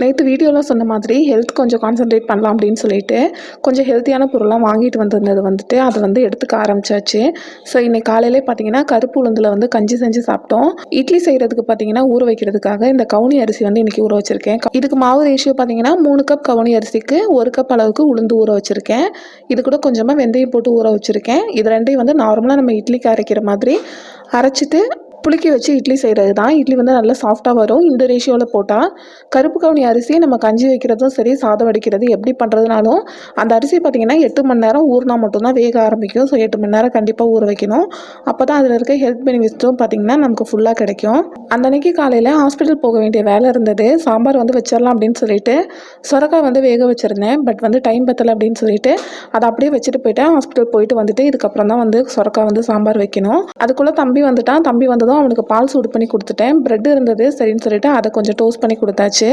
நேற்று வீடியோவில் சொன்ன மாதிரி ஹெல்த் கொஞ்சம் கான்சன்ட்ரேட் பண்ணலாம் அப்படின்னு சொல்லிட்டு கொஞ்சம் ஹெல்த்தியான பொருளாக வாங்கிட்டு வந்திருந்தது வந்துட்டு அதை வந்து எடுத்துக்க ஆரம்பிச்சாச்சு. ஸோ இன்னைக்கு காலையிலே பார்த்தீங்கன்னா கருப்பு உளுந்தில் வந்து கஞ்சி செஞ்சு சாப்பிட்டோம். இட்லி செய்கிறதுக்கு பார்த்தீங்கன்னா ஊற வைக்கிறதுக்காக இந்த கவுனி அரிசி வந்து இன்றைக்கி ஊற வச்சுருக்கேன். இதுக்கு மாவு ரேஷியோ பார்த்தீங்கன்னா 3 கப் கவுனி அரிசிக்கு 1 கப் அளவுக்கு உளுந்து ஊற வச்சுருக்கேன். இது கூட கொஞ்சமாக வெந்தயம் போட்டு ஊற வச்சுருக்கேன். இது ரெண்டையும் வந்து நார்மலாக நம்ம இட்லிக்கு அரைக்கிற மாதிரி அரைச்சிட்டு புளிக்க வச்சு இட்லி செய்கிறது தான். இட்லி வந்து நல்லா சாஃப்டாக வரும் இந்த ரேஷியோவில் போட்டால். கருப்பு கவுனி அரிசி நம்ம கஞ்சி வைக்கிறதும் சரி, சாதம் வடிக்கிறது எப்படி பண்ணுறதுனாலும் அந்த அரிசி பார்த்திங்கன்னா 8 மணி நேரம் ஊறினா மட்டும்தான் வேக ஆரம்பிக்கும். ஸோ 8 மணி நேரம் கண்டிப்பாக ஊற வைக்கணும். அப்போ தான் அதில் இருக்க ஹெல்த் பெனிஃபிட்ஸும் பார்த்திங்கன்னா நமக்கு ஃபுல்லாக கிடைக்கும். அந்த அன்றைக்கி காலையில் ஹாஸ்பிட்டல் போக வேண்டிய வேலை இருந்தது. சாம்பார் வந்து வச்சிடலாம் அப்படின்னு சொல்லிட்டு சொரக்காய் வந்து வேக வச்சுருந்தேன். பட் வந்து டைம் பத்தலை அப்படின்னு சொல்லிட்டு அதை அப்படியே வச்சுட்டு போயிட்டேன். ஹாஸ்பிட்டல் போயிட்டு வந்துட்டு இதுக்கப்புறம் தான் வந்து சொரக்காய் வந்து சாம்பார் வைக்கணும். அதுக்குள்ளே தம்பி வந்துட்டான். தம்பி வந்ததும் அவனுக்கு பால் சூடு பண்ணி கொடுத்துட்டேன். பிரெட் இருந்தது சரின்னு சொல்லிட்டு அதை கொஞ்சம் டோஸ்ட் பண்ணி கொடுத்தாச்சு.